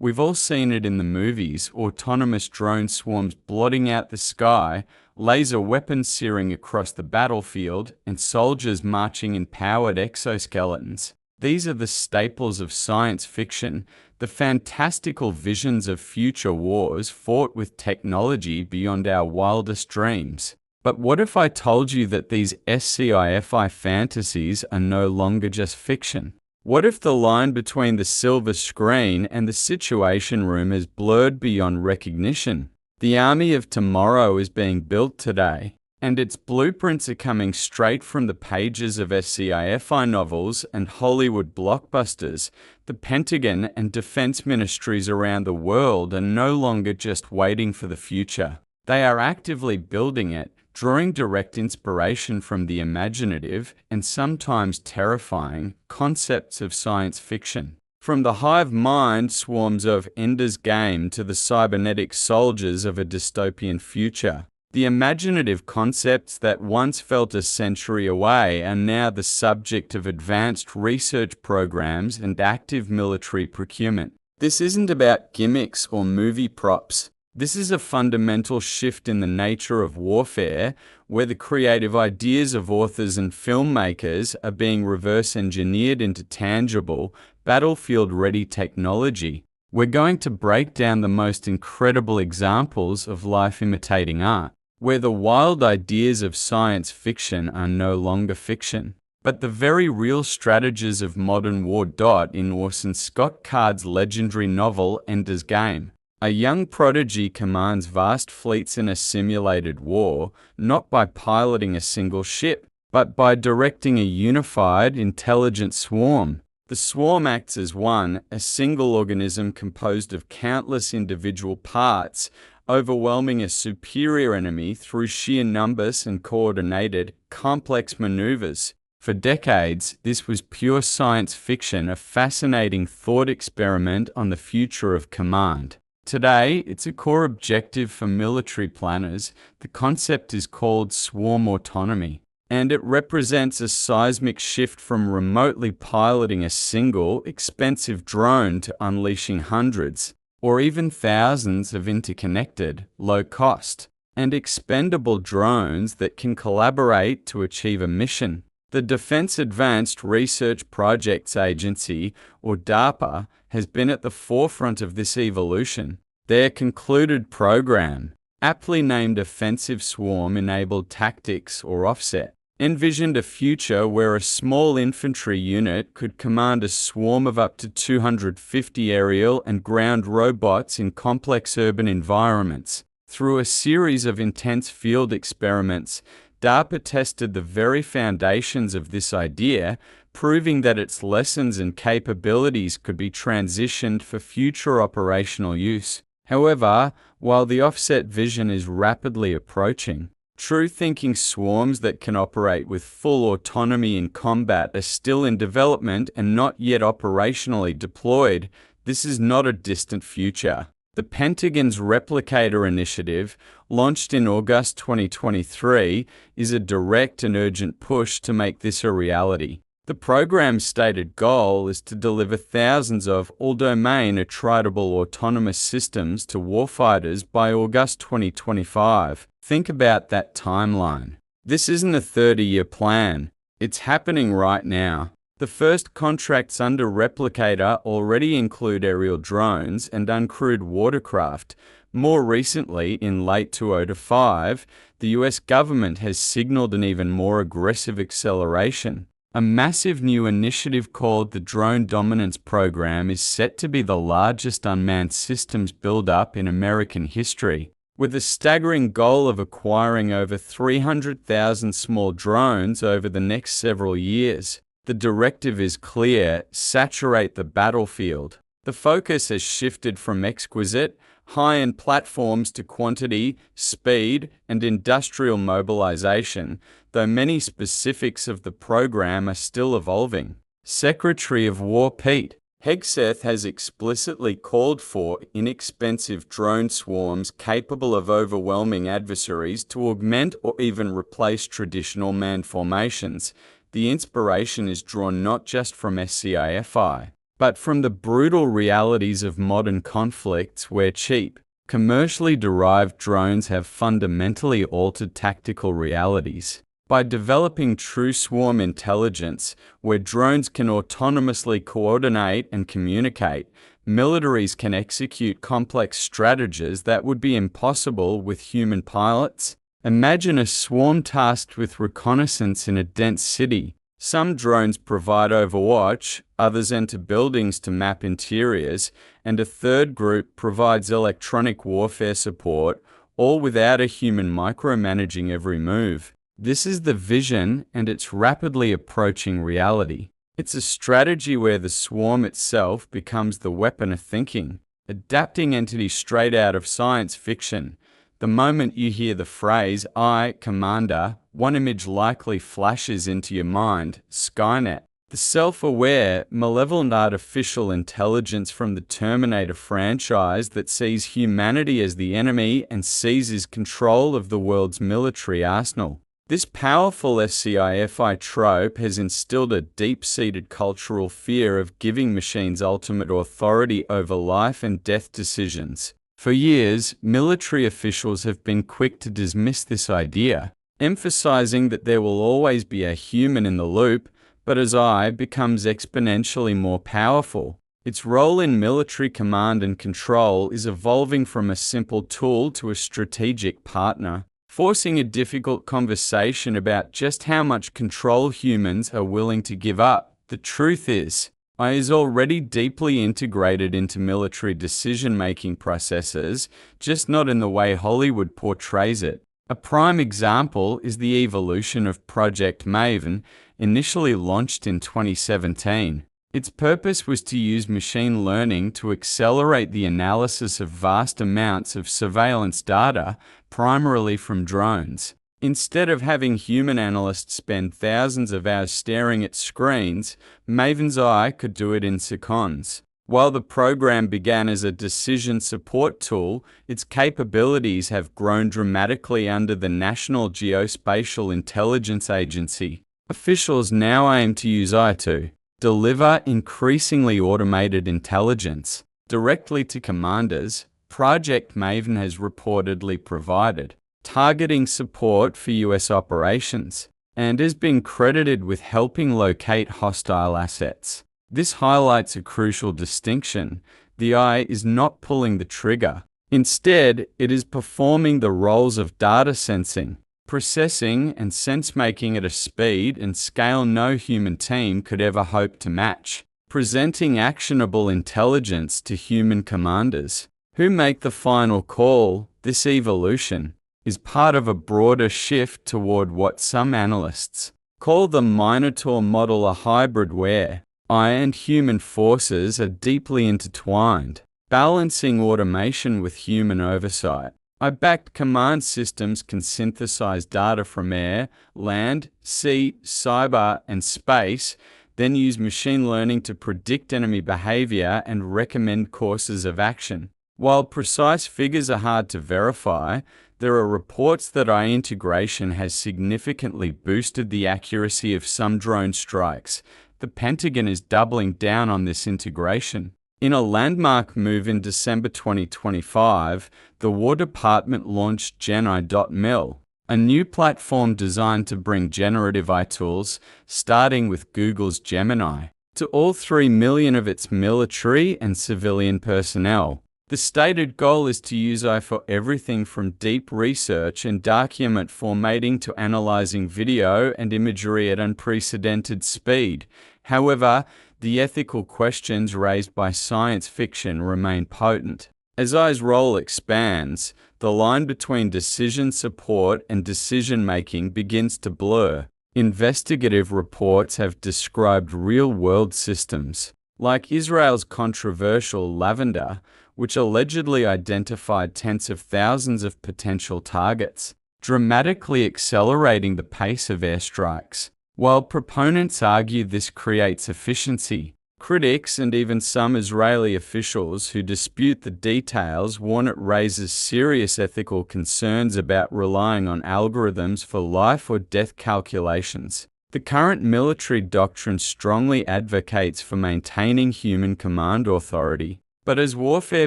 We've all seen it in the movies, autonomous drone swarms blotting out the sky, laser weapons searing across the battlefield, and soldiers marching in powered exoskeletons. These are the staples of science fiction, the fantastical visions of future wars fought with technology beyond our wildest dreams. But what if I told you that these SciFi fantasies are no longer just fiction? What if the line between the silver screen and the situation room is blurred beyond recognition? The army of tomorrow is being built today, and its blueprints are coming straight from the pages of SciFi novels and Hollywood blockbusters. The Pentagon and defense ministries around the world are no longer just waiting for the future. They are actively building it, drawing direct inspiration from the imaginative and sometimes terrifying concepts of science fiction. From the hive mind swarms of Ender's Game to the cybernetic soldiers of a dystopian future, the imaginative concepts that once felt a century away are now the subject of advanced research programs and active military procurement. This isn't about gimmicks or movie props. This is a fundamental shift in the nature of warfare, where the creative ideas of authors and filmmakers are being reverse engineered into tangible, battlefield-ready technology. We're going to break down the most incredible examples of life imitating art, where the wild ideas of science fiction are no longer fiction, but the very real strategies of modern war. In Orson Scott Card's legendary novel Ender's Game, a young prodigy commands vast fleets in a simulated war, not by piloting a single ship, but by directing a unified, intelligent swarm. The swarm acts as one, a single organism composed of countless individual parts, overwhelming a superior enemy through sheer numbers and coordinated, complex maneuvers. For decades, this was pure science fiction, a fascinating thought experiment on the future of command. Today, it's a core objective for military planners. The concept is called swarm autonomy, and it represents a seismic shift from remotely piloting a single, expensive drone to unleashing hundreds, or even thousands of interconnected, low-cost, and expendable drones that can collaborate to achieve a mission. The Defense Advanced Research Projects Agency, or DARPA, has been at the forefront of this evolution. Their concluded program, aptly named Offensive Swarm-Enabled Tactics or Offset, envisioned a future where a small infantry unit could command a swarm of up to 250 aerial and ground robots in complex urban environments. Through a series of intense field experiments, DARPA tested the very foundations of this idea, proving that its lessons and capabilities could be transitioned for future operational use. However, while the offset vision is rapidly approaching, true-thinking swarms that can operate with full autonomy in combat are still in development and not yet operationally deployed. This is not a distant future. The Pentagon's Replicator initiative, launched in August 2023, is a direct and urgent push to make this a reality. The program's stated goal is to deliver thousands of all-domain attritable autonomous systems to warfighters by August 2025. Think about that timeline. This isn't a 30-year plan. It's happening right now. The first contracts under Replicator already include aerial drones and uncrewed watercraft. More recently, in late 2025, the US government has signaled an even more aggressive acceleration. A massive new initiative called the Drone Dominance Program is set to be the largest unmanned systems build-up in American history, with a staggering goal of acquiring over 300,000 small drones over the next several years. The directive is clear: saturate the battlefield. The focus has shifted from exquisite, high-end platforms to quantity, speed, and industrial mobilization, though many specifics of the program are still evolving. Secretary of War Pete Hegseth has explicitly called for inexpensive drone swarms capable of overwhelming adversaries to augment or even replace traditional manned formations. The inspiration is drawn not just from SciFi, but from the brutal realities of modern conflicts where cheap, commercially derived drones have fundamentally altered tactical realities. By developing true swarm intelligence, where drones can autonomously coordinate and communicate, militaries can execute complex strategies that would be impossible with human pilots. Imagine a swarm tasked with reconnaissance in a dense city. Some drones provide overwatch, others enter buildings to map interiors, and a third group provides electronic warfare support, all without a human micromanaging every move. This is the vision, and it's rapidly approaching reality. It's a strategy where the swarm itself becomes the weapon of thinking, adapting entity straight out of science fiction. The moment you hear the phrase, "I, Commander," one image likely flashes into your mind: Skynet. The self-aware, malevolent artificial intelligence from the Terminator franchise that sees humanity as the enemy and seizes control of the world's military arsenal. This powerful SciFi trope has instilled a deep-seated cultural fear of giving machines ultimate authority over life and death decisions. For years, military officials have been quick to dismiss this idea, emphasizing that there will always be a human in the loop, but as AI becomes exponentially more powerful, its role in military command and control is evolving from a simple tool to a strategic partner, forcing a difficult conversation about just how much control humans are willing to give up. The truth is, AI is already deeply integrated into military decision-making processes, just not in the way Hollywood portrays it. A prime example is the evolution of Project Maven, initially launched in 2017. Its purpose was to use machine learning to accelerate the analysis of vast amounts of surveillance data, primarily from drones. Instead of having human analysts spend thousands of hours staring at screens, Maven's AI could do it in seconds. While the program began as a decision support tool, its capabilities have grown dramatically under the National Geospatial Intelligence Agency. Officials now aim to use AI to deliver increasingly automated intelligence directly to commanders. Project Maven has reportedly provided targeting support for US operations, and has been credited with helping locate hostile assets. This highlights a crucial distinction. The AI is not pulling the trigger. Instead, it is performing the roles of data sensing, processing, and sense-making at a speed and scale no human team could ever hope to match, presenting actionable intelligence to human commanders, who make the final call. This evolution is part of a broader shift toward what some analysts call the Minotaur model, a hybrid where AI and human forces are deeply intertwined, balancing automation with human oversight. AI-backed command systems can synthesize data from air, land, sea, cyber, and space, then use machine learning to predict enemy behavior and recommend courses of action. While precise figures are hard to verify, there are reports that AI integration has significantly boosted the accuracy of some drone strikes. The Pentagon is doubling down on this integration. In a landmark move in December 2025, the War Department launched GenAI.mil, a new platform designed to bring generative AI tools, starting with Google's Gemini, to all 3 million of its military and civilian personnel. The stated goal is to use AI for everything from deep research and document formatting to analyzing video and imagery at unprecedented speed. However, the ethical questions raised by science fiction remain potent. As AI's role expands, the line between decision support and decision-making begins to blur. Investigative reports have described real-world systems, like Israel's controversial Lavender, which allegedly identified tens of thousands of potential targets, dramatically accelerating the pace of airstrikes. While proponents argue this creates efficiency, critics and even some Israeli officials who dispute the details warn it raises serious ethical concerns about relying on algorithms for life or death calculations. The current military doctrine strongly advocates for maintaining human command authority. But as warfare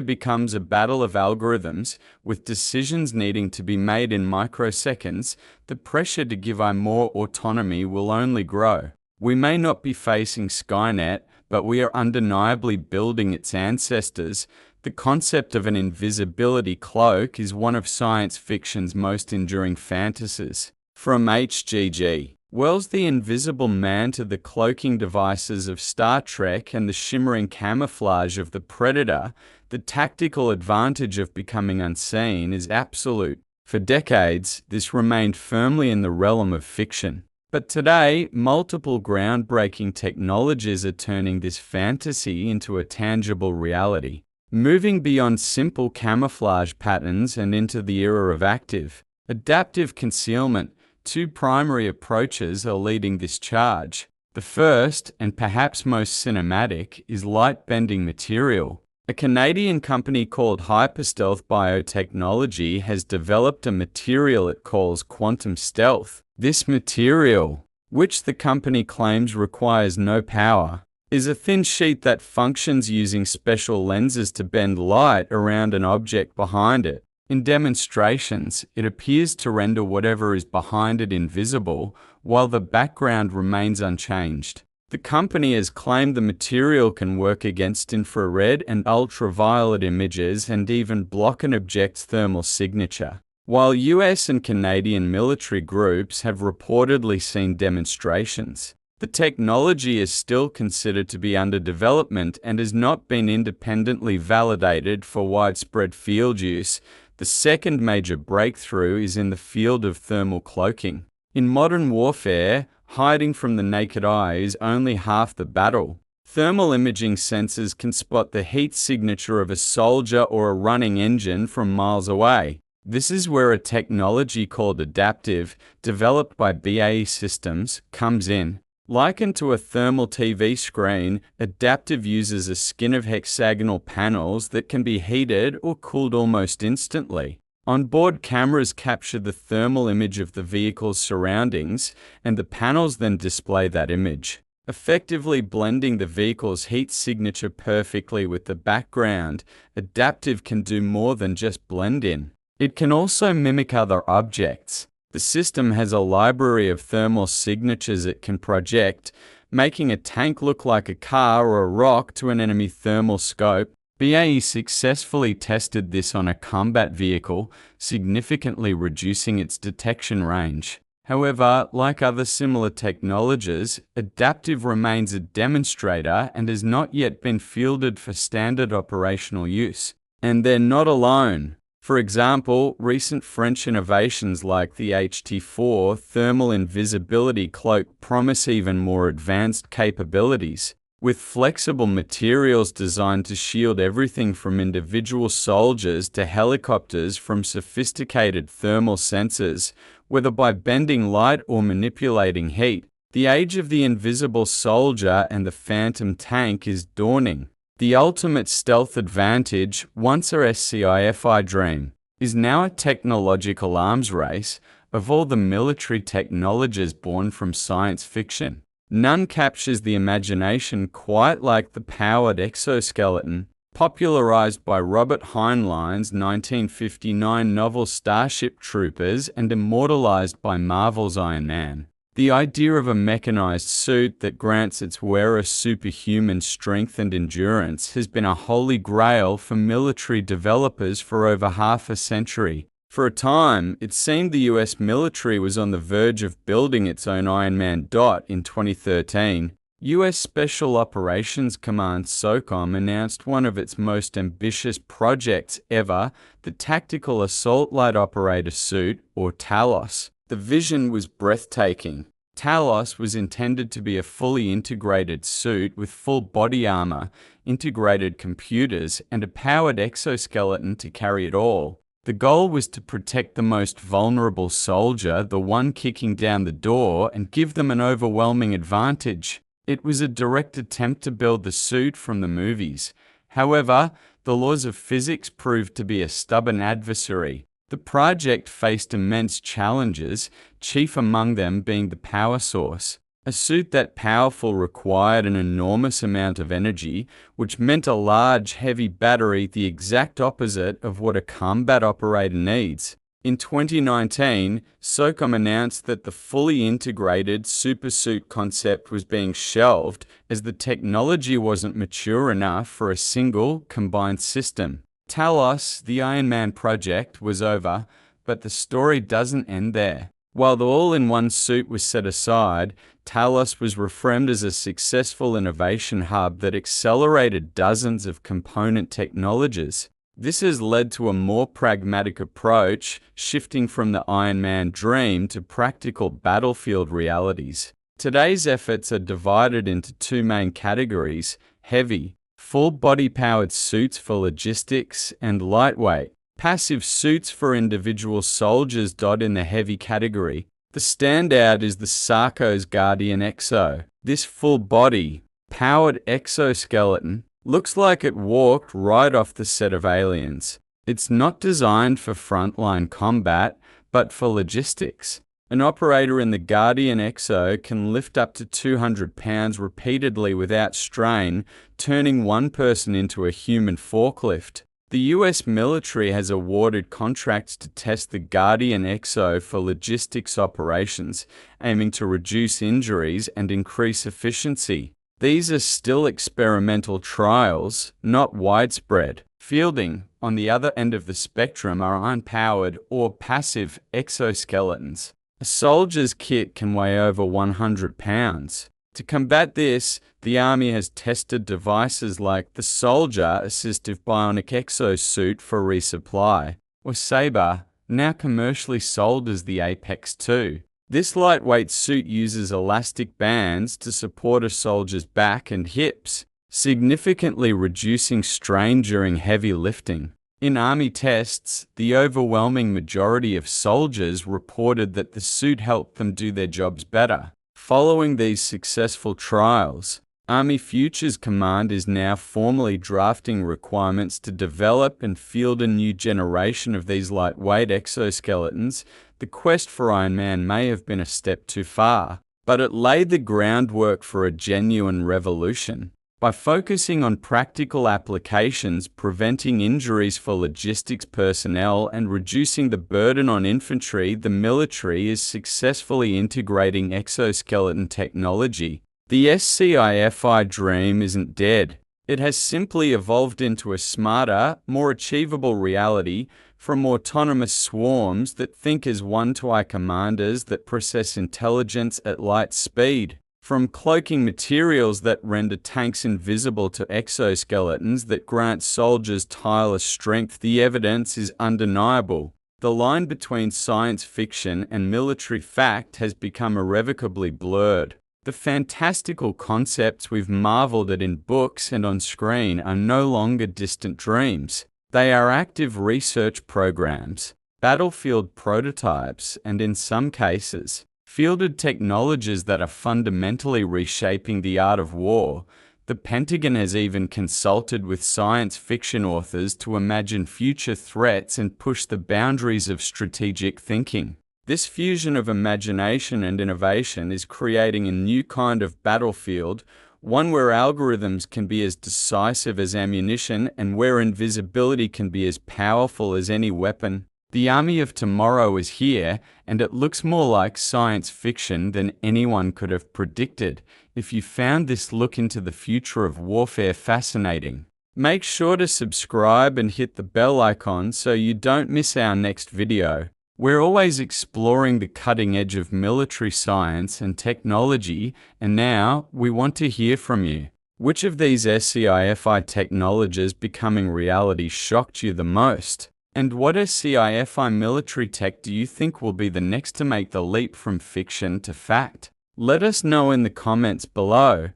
becomes a battle of algorithms, with decisions needing to be made in microseconds, the pressure to give AI more autonomy will only grow. We may not be facing Skynet, but we are undeniably building its ancestors. The concept of an invisibility cloak is one of science fiction's most enduring fantasies. From H.G.G. Wells, the invisible man to the cloaking devices of Star Trek and the shimmering camouflage of the Predator, the tactical advantage of becoming unseen is absolute. For decades, this remained firmly in the realm of fiction. But today, multiple groundbreaking technologies are turning this fantasy into a tangible reality, moving beyond simple camouflage patterns and into the era of active, adaptive concealment. Two primary approaches are leading this charge. The first, and perhaps most cinematic, is light-bending material. A Canadian company called Hyperstealth Biotechnology has developed a material it calls quantum stealth. This material, which the company claims requires no power, is a thin sheet that functions using special lenses to bend light around an object behind it. In demonstrations, it appears to render whatever is behind it invisible, while the background remains unchanged. The company has claimed the material can work against infrared and ultraviolet images and even block an object's thermal signature. While US and Canadian military groups have reportedly seen demonstrations, the technology is still considered to be under development and has not been independently validated for widespread field use. The second major breakthrough is in the field of thermal cloaking. In modern warfare, hiding from the naked eye is only half the battle. Thermal imaging sensors can spot the heat signature of a soldier or a running engine from miles away. This is where a technology called adaptive, developed by BAE Systems, comes in. Likened to a thermal TV screen, adaptive uses a skin of hexagonal panels that can be heated or cooled almost instantly. Onboard cameras capture the thermal image of the vehicle's surroundings, and the panels then display that image, effectively blending the vehicle's heat signature perfectly with the background. Adaptive can do more than just blend in. It can also mimic other objects. The system has a library of thermal signatures it can project, making a tank look like a car or a rock to an enemy thermal scope. BAE successfully tested this on a combat vehicle, significantly reducing its detection range. However, like other similar technologies, adaptive remains a demonstrator and has not yet been fielded for standard operational use. And they're not alone. For example, recent French innovations like the HT4 thermal invisibility cloak promise even more advanced capabilities. With flexible materials designed to shield everything from individual soldiers to helicopters from sophisticated thermal sensors, whether by bending light or manipulating heat, the age of the invisible soldier and the phantom tank is dawning. The ultimate stealth advantage, once a SciFi dream, is now a technological arms race. Of all the military technologies born from science fiction, none captures the imagination quite like the powered exoskeleton, popularized by Robert Heinlein's 1959 novel Starship Troopers and immortalized by Marvel's Iron Man. The idea of a mechanized suit that grants its wearer superhuman strength and endurance has been a holy grail for military developers for over half a century. For a time, it seemed the US military was on the verge of building its own Iron Man. In 2013, US Special Operations Command SOCOM announced one of its most ambitious projects ever, the Tactical Assault Light Operator Suit, or TALOS. The vision was breathtaking. TALOS was intended to be a fully integrated suit with full body armor, integrated computers, and a powered exoskeleton to carry it all. The goal was to protect the most vulnerable soldier, the one kicking down the door, and give them an overwhelming advantage. It was a direct attempt to build the suit from the movies. However, the laws of physics proved to be a stubborn adversary. The project faced immense challenges, chief among them being the power source. A suit that powerful required an enormous amount of energy, which meant a large, heavy battery, the exact opposite of what a combat operator needs. In 2019, SOCOM announced that the fully integrated supersuit concept was being shelved as the technology wasn't mature enough for a single, combined system. Talos, the Iron Man project, was over, but the story doesn't end there. While the all-in-one suit was set aside, Talos was reframed as a successful innovation hub that accelerated dozens of component technologies. This has led to a more pragmatic approach, shifting from the Iron Man dream to practical battlefield realities. Today's efforts are divided into two main categories: heavy, full-body powered suits for logistics, and lightweight, passive suits for individual soldiers. In the heavy category, the standout is the Sarco's Guardian Exo. This full-body, powered exoskeleton looks like it walked right off the set of Aliens. It's not designed for frontline combat, but for logistics. An operator in the Guardian Exo can lift up to 200 pounds repeatedly without strain, turning one person into a human forklift. The US military has awarded contracts to test the Guardian Exo for logistics operations, aiming to reduce injuries and increase efficiency. These are still experimental trials, not widespread. Fielding, on the other end of the spectrum, are unpowered or passive exoskeletons. A soldier's kit can weigh over 100 pounds. To combat this, the Army has tested devices like the Soldier Assistive Bionic Exosuit for resupply, or SABRE, now commercially sold as the Apex II. This lightweight suit uses elastic bands to support a soldier's back and hips, significantly reducing strain during heavy lifting. In Army tests, the overwhelming majority of soldiers reported that the suit helped them do their jobs better. Following these successful trials, Army Futures Command is now formally drafting requirements to develop and field a new generation of these lightweight exoskeletons. The quest for Iron Man may have been a step too far, but it laid the groundwork for a genuine revolution. By focusing on practical applications, preventing injuries for logistics personnel, and reducing the burden on infantry, the military is successfully integrating exoskeleton technology. The SciFi dream isn't dead. It has simply evolved into a smarter, more achievable reality, from autonomous swarms that think as one-to-eye commanders that process intelligence at light speed. From cloaking materials that render tanks invisible to exoskeletons that grant soldiers tireless strength, the evidence is undeniable. The line between science fiction and military fact has become irrevocably blurred. The fantastical concepts we've marveled at in books and on screen are no longer distant dreams. They are active research programs, battlefield prototypes, and in some cases, fielded technologies that are fundamentally reshaping the art of war. The Pentagon has even consulted with science fiction authors to imagine future threats and push the boundaries of strategic thinking. This fusion of imagination and innovation is creating a new kind of battlefield, one where algorithms can be as decisive as ammunition and where invisibility can be as powerful as any weapon. The army of tomorrow is here, and it looks more like science fiction than anyone could have predicted. If you found this look into the future of warfare fascinating, make sure to subscribe and hit the bell icon so you don't miss our next video. We're always exploring the cutting edge of military science and technology, and now we want to hear from you. Which of these SciFi technologies becoming reality shocked you the most? And what SciFi military tech do you think will be the next to make the leap from fiction to fact? Let us know in the comments below.